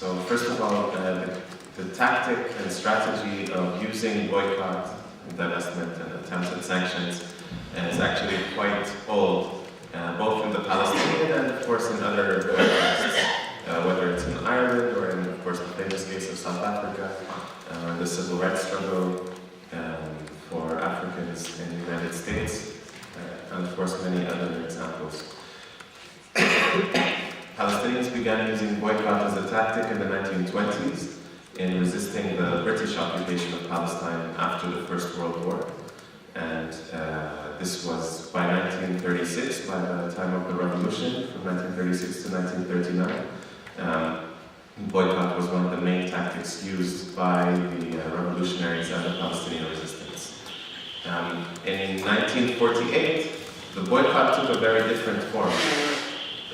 So first of all, the tactic and strategy of using boycott, divestment, and attempted sanctions is actually quite old, both in the Palestinian and of course in other contexts, whether it's in Ireland or in, of course, the famous case of South Africa, the civil rights struggle for Africans in the United States, and of course many other examples. Palestinians began using boycott as a tactic in the 1920s in resisting the British occupation of Palestine after the First World War. And this was by 1936, by the time of the revolution, from 1936 to 1939. Boycott was one of the main tactics used by the revolutionaries and the Palestinian resistance. In 1948, the boycott took a very different form.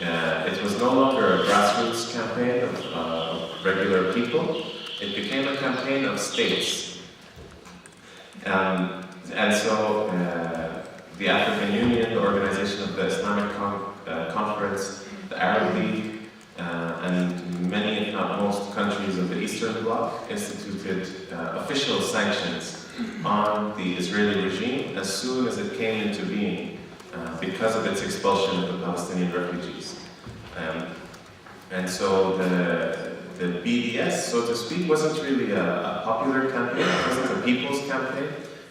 It was no longer a grassroots campaign of regular people. It became a campaign of states. And so the African Union, the Organization of the Islamic Conference, the Arab League, and many, if not most, countries of the Eastern Bloc instituted official sanctions on the Israeli regime as soon as it came into being because of its expulsion of the Palestinian refugees. And so the BDS, so to speak, wasn't really a popular campaign, it wasn't a people's campaign.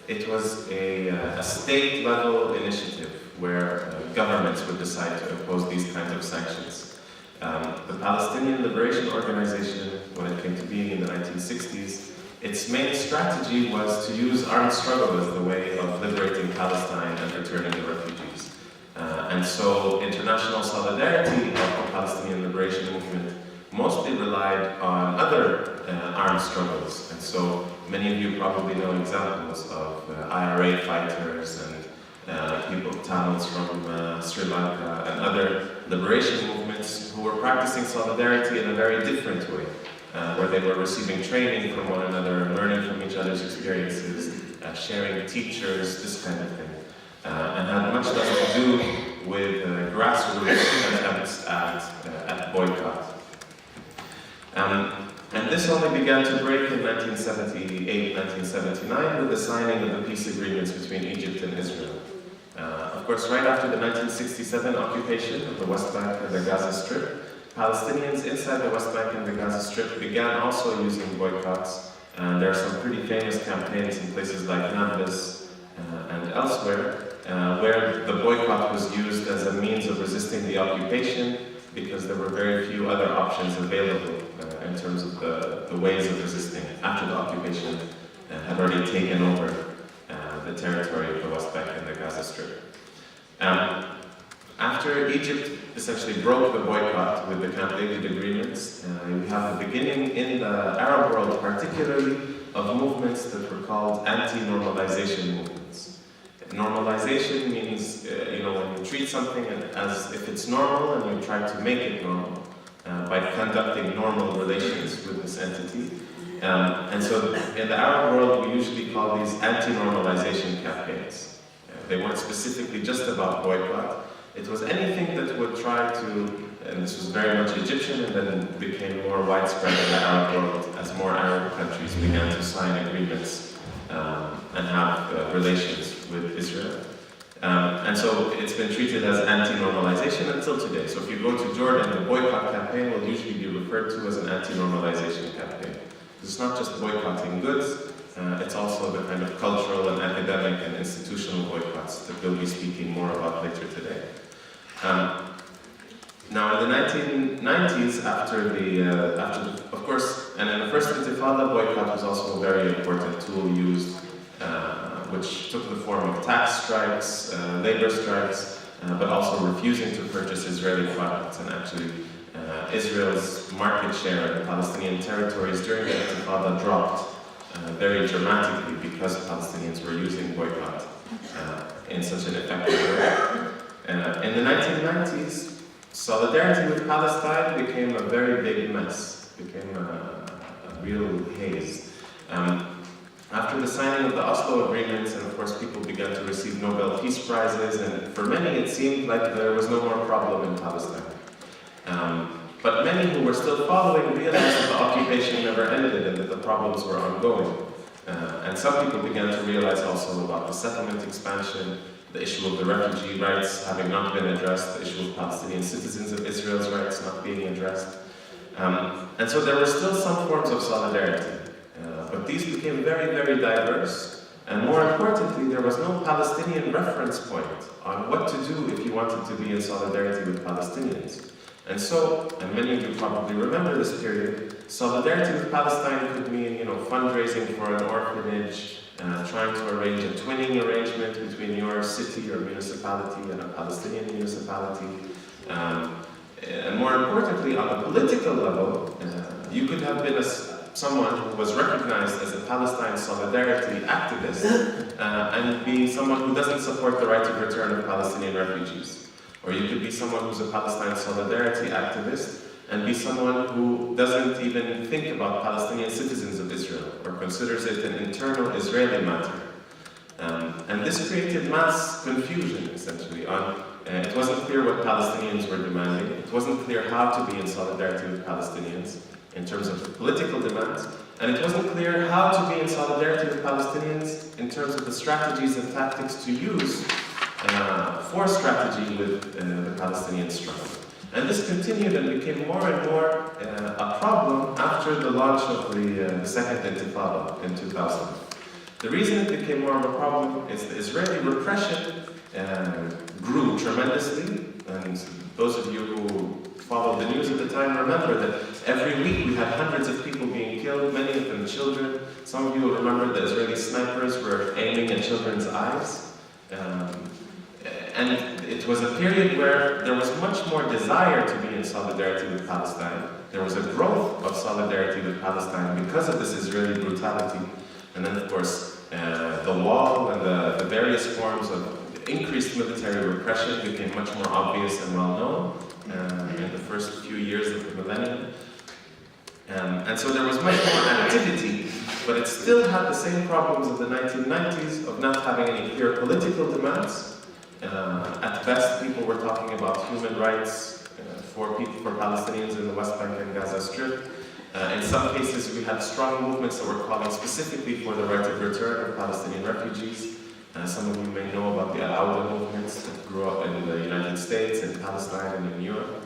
It was a state-level initiative where governments would decide to impose these kinds of sanctions. The Palestinian Liberation Organization, when it came to being in the 1960s, its main strategy was to use armed struggle as the way of liberating Palestine and returning the refugees. And so international solidarity of the Palestinian Liberation Movement mostly relied on other armed struggles. And so many of you probably know examples of IRA fighters and people, Tamils from Sri Lanka and other liberation movements who were practicing solidarity in a very different way, where they were receiving training from one another, learning from each other's experiences, sharing teachers, this kind of thing, and had much less to do with grassroots attempts at boycott. And this only began to break in 1978, 1979 with the signing of the peace agreements between Egypt and Israel. Of course, right after the 1967 occupation of the West Bank and the Gaza Strip, Palestinians inside the West Bank and the Gaza Strip began also using boycotts. There are some pretty famous campaigns in places like Nablus and elsewhere, where the boycott was used as a means of resisting the occupation because there were very few other options available in terms of the ways of resisting after the occupation had already taken over the territory of the West Bank and the Gaza Strip. After Egypt essentially broke the boycott with the Camp David agreements, we have the beginning in the Arab world particularly of movements that were called anti-normalization movements. Normalization means, when you treat something as if it's normal and you try to make it normal by conducting normal relations with this entity. And so in the Arab world, we usually call these anti-normalization campaigns. They weren't specifically just about boycott. It was anything that would try to, and this was very much Egyptian and then became more widespread in the Arab world as more Arab countries began to sign agreements and have relations with Israel. And so it's been treated as anti-normalization until today. So if you go to Jordan, the boycott campaign will usually be referred to as an anti-normalization campaign. It's not just boycotting goods, it's also the kind of cultural and academic and institutional boycotts that we'll be speaking more about later today. Now in the 1990s, after the, of course, and in the first Intifada, boycott was also a very important tool used, which took the form of tax strikes, labor strikes, but also refusing to purchase Israeli products. And actually, Israel's market share in the Palestinian territories during the Intifada dropped very dramatically because Palestinians were using boycott in such an effective way. In the 1990s, solidarity with Palestine became a very big mess, became a real haze. After the signing of the Oslo agreements, and of course people began to receive Nobel Peace Prizes, and for many it seemed like there was no more problem in Palestine. But many who were still following realized that the occupation never ended and that the problems were ongoing. And some people began to realize also about the settlement expansion, the issue of the refugee rights having not been addressed, the issue of Palestinian citizens of Israel's rights not being addressed. And so there were still some forms of solidarity, but these became very, very diverse. And more importantly, there was no Palestinian reference point on what to do if you wanted to be in solidarity with Palestinians. And so, and many of you probably remember this period, solidarity with Palestine could mean, fundraising for an orphanage, trying to arrange a twinning arrangement between your city or municipality and a Palestinian municipality. And more importantly, on the political level, you could have been someone who was recognized as a Palestine solidarity activist and be someone who doesn't support the right of return of Palestinian refugees. Or you could be someone who's a Palestine solidarity activist and be someone who doesn't even think about Palestinian citizens of Israel or considers it an internal Israeli matter. And this created mass confusion, essentially. It wasn't clear what Palestinians were demanding. It wasn't clear how to be in solidarity with Palestinians in terms of political demands. And it wasn't clear how to be in solidarity with Palestinians in terms of the strategies and tactics to use for strategy with the Palestinian struggle. And this continued and became more and more a problem after the launch of the Second Intifada in 2000. The reason it became more of a problem is the Israeli repression grew tremendously, and those of you who followed the news at the time remember that every week we had hundreds of people being killed, many of them children. Some of you will remember the Israeli snipers were aiming at children's eyes. And it was a period where there was much more desire to be in solidarity with Palestine. There was a growth of solidarity with Palestine because of this Israeli brutality. And then, of course, the wall and the various forms of increased military repression became much more obvious and well known in the first few years of the millennium. And so there was much more activity, but it still had the same problems of the 1990s of not having any clear political demands. At best, people were talking about human rights for Palestinians in the West Bank and Gaza Strip. In some cases, we had strong movements that were calling specifically for the right of return of Palestinian refugees. Some of you may know about the Al-Awda movements that grew up in the United States, in Palestine, and in Europe.